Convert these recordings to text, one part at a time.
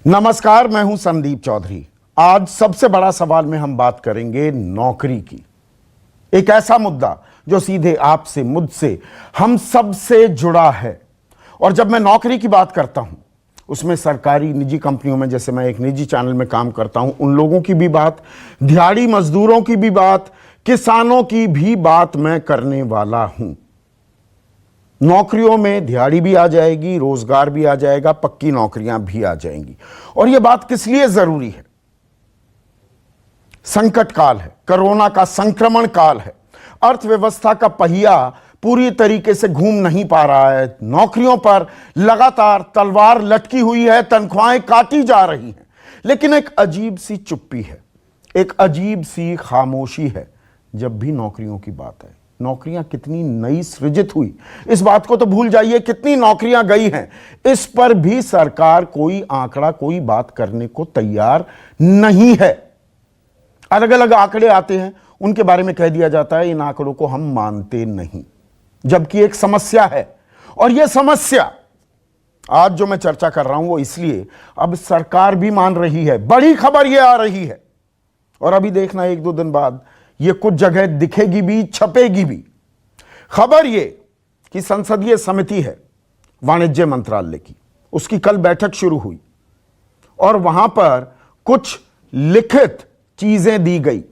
नमस्कार, मैं हूं संदीप चौधरी। आज सबसे बड़ा सवाल में हम बात करेंगे नौकरी की। एक ऐसा मुद्दा जो सीधे आपसे, मुझसे, हम सब से जुड़ा है। और जब मैं नौकरी की बात करता हूं, उसमें सरकारी निजी कंपनियों में, जैसे मैं एक निजी चैनल में काम करता हूं, उन लोगों की भी बात, दिहाड़ी मजदूरों की भी बात, किसानों की भी बात मैं करने वाला हूं। नौकरियों में दिहाड़ी भी आ जाएगी, रोजगार भी आ जाएगा, पक्की नौकरियां भी आ जाएंगी। और यह बात किस लिए जरूरी है? संकट काल है, कोरोना का संक्रमण काल है, अर्थव्यवस्था का पहिया पूरी तरीके से घूम नहीं पा रहा है, नौकरियों पर लगातार तलवार लटकी हुई है, तनख्वाहें काटी जा रही हैं, लेकिन एक अजीब सी चुप्पी है, एक अजीब सी खामोशी है जब भी नौकरियों की बात है। नौकरियां कितनी नई सृजित हुई, इस बात को तो भूल जाइए, कितनी नौकरियां गई हैं, इस पर भी सरकार कोई आंकड़ा, कोई बात करने को तैयार नहीं है। अलग अलग आंकड़े आते हैं, उनके बारे में कह दिया जाता है इन आंकड़ों को हम मानते नहीं, जबकि एक समस्या है। और यह समस्या आज जो मैं चर्चा कर रहा हूं वो इसलिए अब सरकार भी मान रही है। बड़ी खबर यह आ रही है, और अभी देखना एक दो दिन बाद ये कुछ जगह दिखेगी भी, छपेगी भी। खबर ये कि संसदीय समिति है वाणिज्य मंत्रालय की, उसकी कल बैठक शुरू हुई और वहां पर कुछ लिखित चीजें दी गई,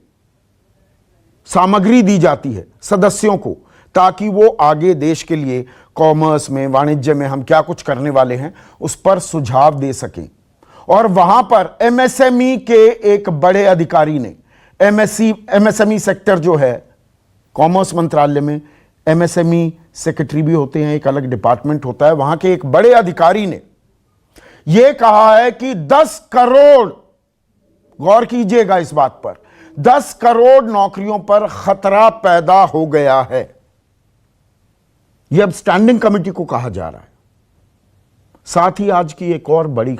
सामग्री दी जाती है सदस्यों को, ताकि वो आगे देश के लिए कॉमर्स में, वाणिज्य में हम क्या कुछ करने वाले हैं उस पर सुझाव दे सकें। और वहां पर एमएसएमई के एक बड़े अधिकारी ने, एमएसएमई सेक्टर जो है कॉमर्स मंत्रालय में, एमएसएमई सेक्रेटरी भी होते हैं, एक अलग डिपार्टमेंट होता है, वहां के एक बड़े अधिकारी ने यह कहा है कि 10 करोड़, गौर कीजिएगा इस बात पर, 10 करोड़ नौकरियों पर खतरा पैदा हो गया है। यह अब स्टैंडिंग कमेटी को कहा जा रहा है। साथ ही आज की एक और बड़ी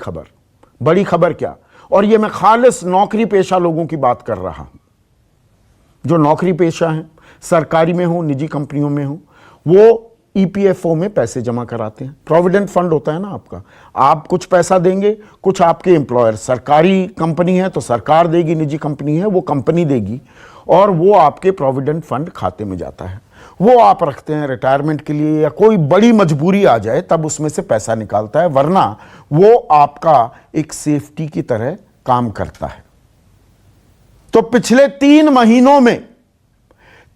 खबर क्या, और यह मैं खालिस नौकरी पेशा लोगों की बात कर रहा हूं, जो नौकरी पेशा हैं, सरकारी में हो, निजी कंपनियों में हो, वो ईपीएफओ में पैसे जमा कराते हैं। प्रोविडेंट फंड होता है ना आपका, आप कुछ पैसा देंगे, कुछ आपके एम्प्लॉयर, सरकारी कंपनी है तो सरकार देगी, निजी कंपनी है वो कंपनी देगी, और वो आपके प्रोविडेंट फंड खाते में जाता है। वो आप रखते हैं रिटायरमेंट के लिए, या कोई बड़ी मजबूरी आ जाए तब उसमें से पैसा निकालता है, वरना वो आपका एक सेफ्टी की तरह काम करता है। तो पिछले 3 महीनों में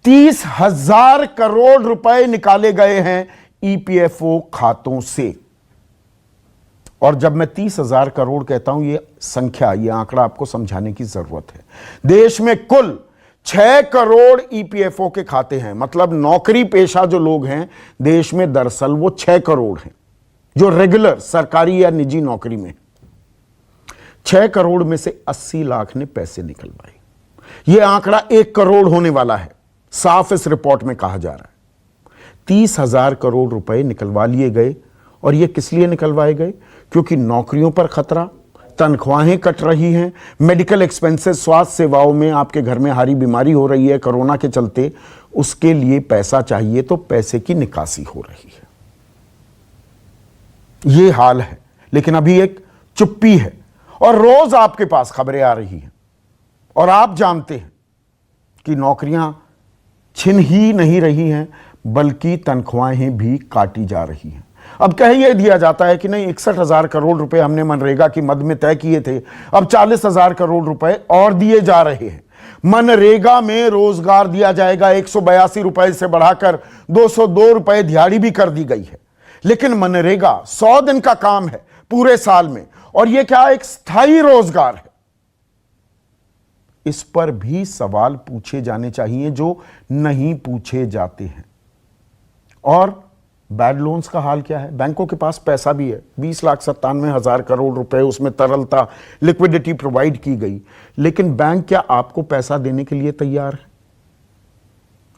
30,000 करोड़ रुपए निकाले गए हैं ईपीएफओ खातों से। और जब मैं 30,000 करोड़ कहता हूं, यह संख्या, यह आंकड़ा आपको समझाने की जरूरत है। देश में कुल 6 करोड़ ईपीएफओ के खाते हैं, मतलब नौकरी पेशा जो लोग हैं देश में, दरअसल वो 6 करोड़ हैं जो रेगुलर सरकारी या निजी नौकरी में। 6 करोड़ में से 80 लाख ने पैसे निकलवाए। यह आंकड़ा 1 करोड़ होने वाला है, साफ इस रिपोर्ट में कहा जा रहा है। 30,000 करोड़ रुपए निकलवा लिए गए, और यह किस लिए निकलवाए गए? क्योंकि नौकरियों पर खतरा, तनख्वाहें कट रही हैं, मेडिकल एक्सपेंसेस, स्वास्थ्य सेवाओं में आपके घर में हारी बीमारी हो रही है कोरोना के चलते, उसके लिए पैसा चाहिए, तो पैसे की निकासी हो रही है। यह हाल है, लेकिन अभी एक चुप्पी है, और रोज आपके पास खबरें आ रही हैं, और आप जानते हैं कि नौकरियां छिन ही नहीं रही हैं, बल्कि तनख्वाहें भी काटी जा रही हैं। अब कह यह दिया जाता है कि नहीं, 61,000 करोड़ रुपए हमने मनरेगा की मद में तय किए थे, अब 40,000 करोड़ रुपए और दिए जा रहे हैं। मनरेगा में रोजगार दिया जाएगा, 182 रुपए से बढ़ाकर 202 रुपए दिहाड़ी भी कर दी गई है। लेकिन मनरेगा 100 दिन का काम है पूरे साल में, और यह क्या, एक स्थायी रोजगार है। इस पर भी सवाल पूछे जाने चाहिए जो नहीं पूछे जाते हैं। और बैड लोन्स का हाल क्या है? बैंकों के पास पैसा भी है, 20,97,000 करोड़ रुपए, उसमें तरलता, लिक्विडिटी प्रोवाइड की गई, लेकिन बैंक क्या आपको पैसा देने के लिए तैयार है?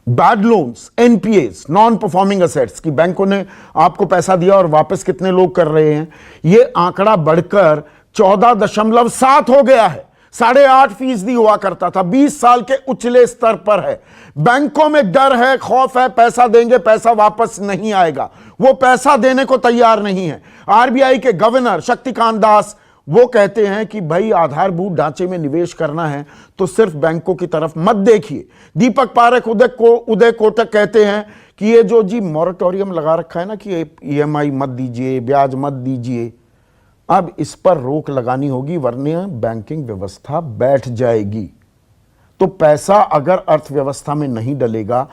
Bad loans, NPS, non performing assets की बैंकों ने आपको पैसा दिया और वापस कितने लोग कर रहे हैं? यह आंकड़ा बढ़कर 14.7 हो गया है। 8.5% हुआ करता था, 20 साल के उछले स्तर पर है। बैंकों में डर है, खौफ है, पैसा देंगे पैसा वापस नहीं आएगा, वो पैसा देने को तैयार नहीं है। आरबीआई के गवर्नर शक्तिकांत दास वो कहते हैं कि भाई आधारभूत ढांचे में निवेश करना है तो सिर्फ बैंकों की तरफ मत देखिए। दीपक पारेख उदय कोटक कहते हैं कि ये जो जी मॉरेटोरियम लगा रखा है ना कि ईएमआई मत दीजिए, ब्याज मत दीजिए, अब इस पर रोक लगानी होगी वरना बैंकिंग व्यवस्था बैठ जाएगी। तो पैसा अगर अर्थव्यवस्था में नहीं डलेगा,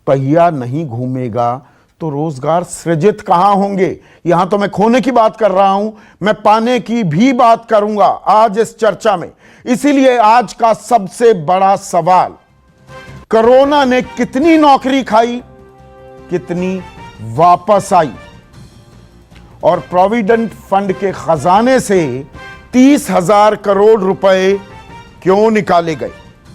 पहिया नहीं घूमेगा, तो रोजगार सृजित कहां होंगे। यहां तो मैं खोने की बात कर रहा हूं, मैं पाने की भी बात करूंगा आज इस चर्चा में। इसीलिए आज का सबसे बड़ा सवाल, कोरोना ने कितनी नौकरी खाई, कितनी वापस आई, और प्रोविडेंट फंड के खजाने से 30,000 करोड़ रुपए क्यों निकाले गए।